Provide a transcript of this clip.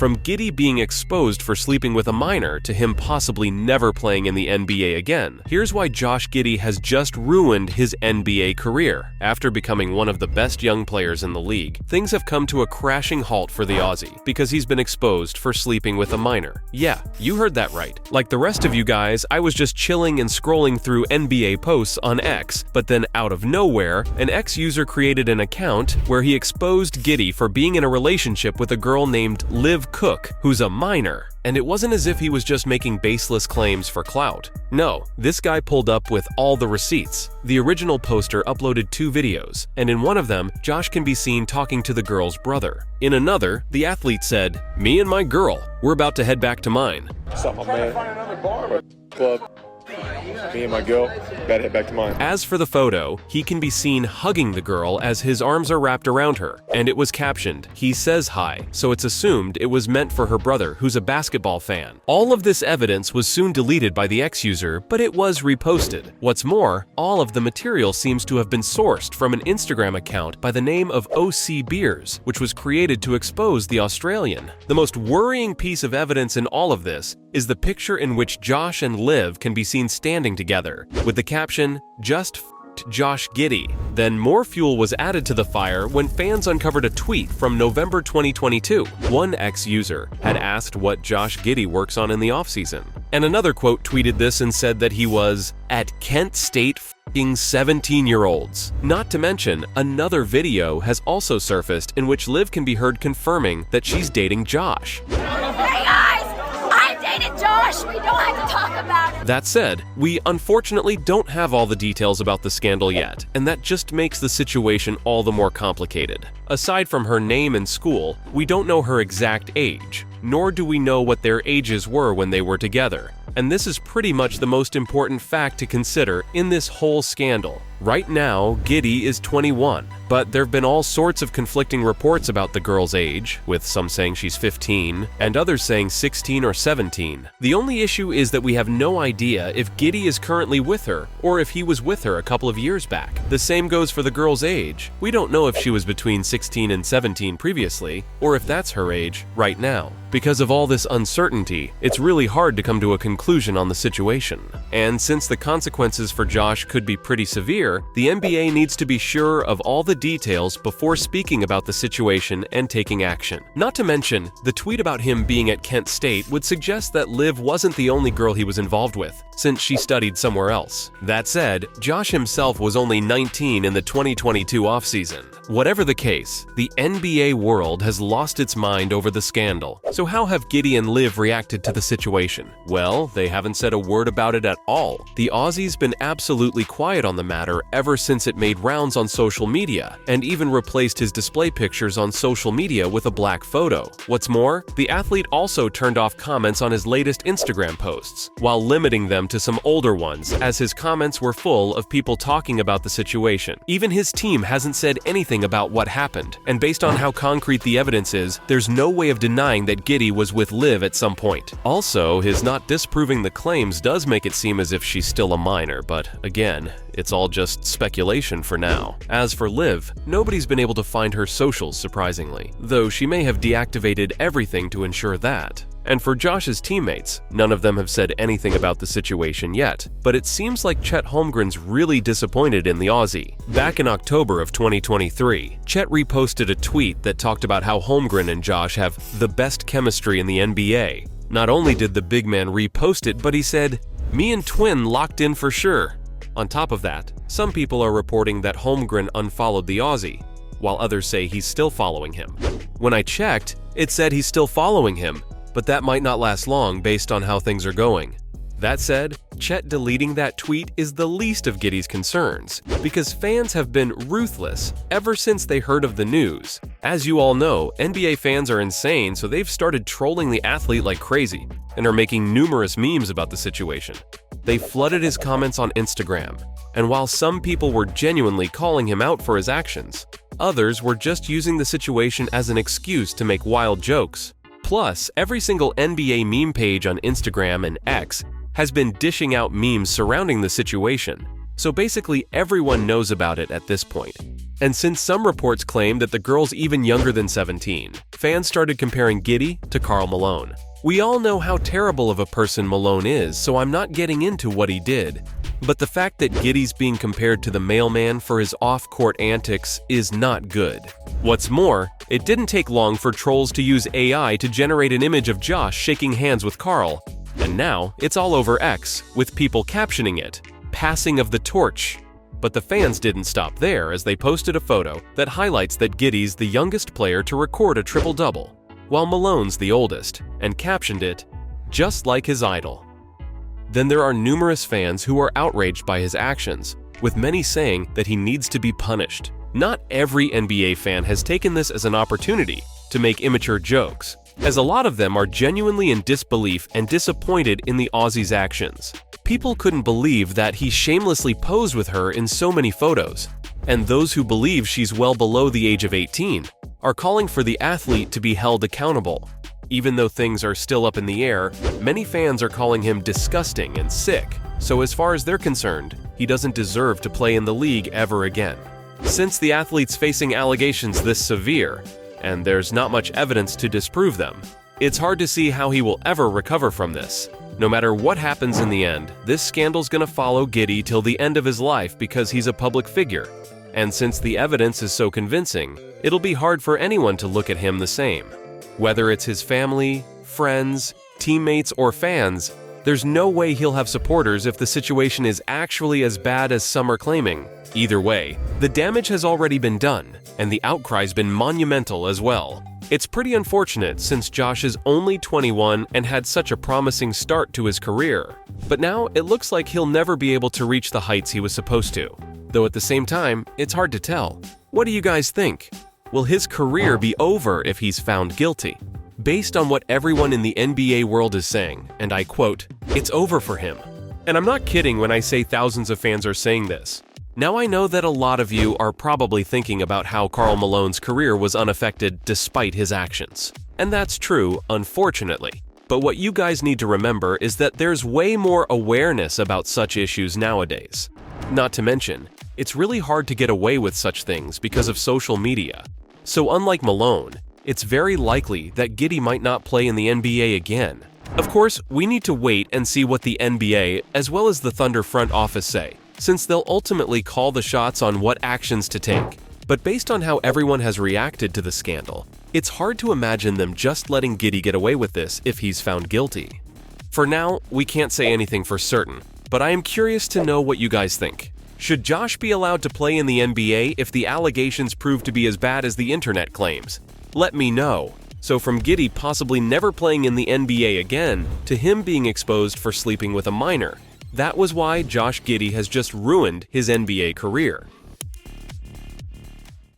from Giddey being exposed for sleeping with a minor to him possibly never playing in the NBA again. Here's why Josh Giddey has just ruined his NBA career. After becoming one of the best young players in the league, things have come to a crashing halt for the Aussie because he's been exposed for sleeping with a minor. Yeah, you heard that right. Like the rest of you guys, I was just chilling and scrolling through NBA posts on X, but then out of nowhere, an X user created an account where he exposed Giddey for being in a relationship with a girl named Liv Cook, who's a minor. And it wasn't as if he was just making baseless claims for clout. No, this guy pulled up with all the receipts. The original poster uploaded 2 videos, and in one of them, Josh can be seen talking to the girl's brother. In another, the athlete said, "Me and my girl, we're about to head back to mine." What's up, my man? Find another bar or club. Me and my girl, better head back to mine. As for the photo, he can be seen hugging the girl as his arms are wrapped around her, and it was captioned, "He says hi," so it's assumed it was meant for her brother, who's a basketball fan. All of this evidence was soon deleted by the X user, but it was reposted. What's more, all of the material seems to have been sourced from an Instagram account by the name of OC Beers, which was created to expose the Australian. The most worrying piece of evidence in all of this is the picture in which Josh and Liv can be seen standing together, with the caption, "Just f***ed Josh Giddey." Then more fuel was added to the fire when fans uncovered a tweet from November 2022. One X user had asked what Josh Giddey works on in the offseason, and another quote tweeted this and said that he was at Kent State f***ing 17-year-olds. Not to mention, another video has also surfaced in which Liv can be heard confirming that she's dating Josh. Hey guys! I dated Josh! We don't have to talk about it! That said, we unfortunately don't have all the details about the scandal yet, and that just makes the situation all the more complicated. Aside from her name and school, we don't know her exact age, nor do we know what their ages were when they were together. And this is pretty much the most important fact to consider in this whole scandal. Right now, Giddey is 21, but there have been all sorts of conflicting reports about the girl's age, with some saying she's 15 and others saying 16 or 17. The only issue is that we have no idea if Giddey is currently with her or if he was with her a couple of years back. The same goes for the girl's age. We don't know if she was between 16 and 17 previously, or if that's her age right now. Because of all this uncertainty, it's really hard to come to a conclusion on the situation. And since the consequences for Josh could be pretty severe, the NBA needs to be sure of all the details before speaking about the situation and taking action. Not to mention, the tweet about him being at Kent State would suggest that Liv wasn't the only girl he was involved with, since she studied somewhere else. That said, Josh himself was only 19 in the 2022 offseason. Whatever the case, the NBA world has lost its mind over the scandal. So how have Giddey and Liv reacted to the situation? Well, they haven't said a word about it at all. The Aussie's been absolutely quiet on the matter ever since it made rounds on social media, and even replaced his display pictures on social media with a black photo. What's more, the athlete also turned off comments on his latest Instagram posts, while limiting them to some older ones, as his comments were full of people talking about the situation. Even his team hasn't said anything about what happened, and based on how concrete the evidence is, there's no way of denying that Giddey was with Liv at some point. Also, his not disproving the claims does make it seem as if she's still a minor, but again, it's all just speculation for now. As for Liv, nobody's been able to find her socials surprisingly, though she may have deactivated everything to ensure that. And for Josh's teammates, none of them have said anything about the situation yet, but it seems like Chet Holmgren's really disappointed in the Aussie. Back in October of 2023, Chet reposted a tweet that talked about how Holmgren and Josh have the best chemistry in the NBA. Not only did the big man repost it, but he said, "Me and Twin locked in for sure." On top of that, some people are reporting that Holmgren unfollowed the Aussie, while others say he's still following him. When I checked, it said he's still following him, but that might not last long based on how things are going. That said, Chet deleting that tweet is the least of Giddey's concerns, because fans have been ruthless ever since they heard of the news. As you all know, NBA fans are insane, so they've started trolling the athlete like crazy, and are making numerous memes about the situation. They flooded his comments on Instagram, and while some people were genuinely calling him out for his actions, others were just using the situation as an excuse to make wild jokes. Plus, every single NBA meme page on Instagram and X has been dishing out memes surrounding the situation, so basically everyone knows about it at this point. And since some reports claim that the girl's even younger than 17, fans started comparing Giddey to Karl Malone. We all know how terrible of a person Malone is, so I'm not getting into what he did. But the fact that Giddey's being compared to the mailman for his off-court antics is not good. What's more, it didn't take long for trolls to use AI to generate an image of Josh shaking hands with Karl. And now, it's all over X, with people captioning it, "Passing of the torch." But the fans didn't stop there, as they posted a photo that highlights that Giddey's the youngest player to record a triple-double, while Malone's the oldest, and captioned it, "Just like his idol." Then there are numerous fans who are outraged by his actions, with many saying that he needs to be punished. Not every NBA fan has taken this as an opportunity to make immature jokes, as a lot of them are genuinely in disbelief and disappointed in the Aussie's actions. People couldn't believe that he shamelessly posed with her in so many photos, and those who believe she's well below the age of 18 are calling for the athlete to be held accountable. Even though things are still up in the air, many fans are calling him disgusting and sick, so as far as they're concerned, he doesn't deserve to play in the league ever again. Since the athlete's facing allegations this severe, and there's not much evidence to disprove them, it's hard to see how he will ever recover from this. No matter what happens in the end, this scandal's gonna follow Giddey till the end of his life because he's a public figure. And since the evidence is so convincing, it'll be hard for anyone to look at him the same. Whether it's his family, friends, teammates, or fans, there's no way he'll have supporters if the situation is actually as bad as some are claiming. Either way, the damage has already been done, and the outcry's been monumental as well. It's pretty unfortunate since Josh is only 21 and had such a promising start to his career. But now it looks like he'll never be able to reach the heights he was supposed to. Though at the same time, it's hard to tell. What do you guys think? Will his career be over if he's found guilty? Based on what everyone in the NBA world is saying, and I quote, "It's over for him." And I'm not kidding when I say thousands of fans are saying this. Now I know that a lot of you are probably thinking about how Karl Malone's career was unaffected despite his actions. And that's true, unfortunately. But what you guys need to remember is that there's way more awareness about such issues nowadays. Not to mention, it's really hard to get away with such things because of social media. So unlike Malone, it's very likely that Giddey might not play in the NBA again. Of course, we need to wait and see what the NBA as well as the Thunder front office say, since they'll ultimately call the shots on what actions to take. But based on how everyone has reacted to the scandal, it's hard to imagine them just letting Giddey get away with this if he's found guilty. For now, we can't say anything for certain, but I am curious to know what you guys think. Should Josh be allowed to play in the NBA if the allegations prove to be as bad as the internet claims? Let me know. So from Giddey possibly never playing in the NBA again, to him being exposed for sleeping with a minor, that was why Josh Giddey has just ruined his NBA career.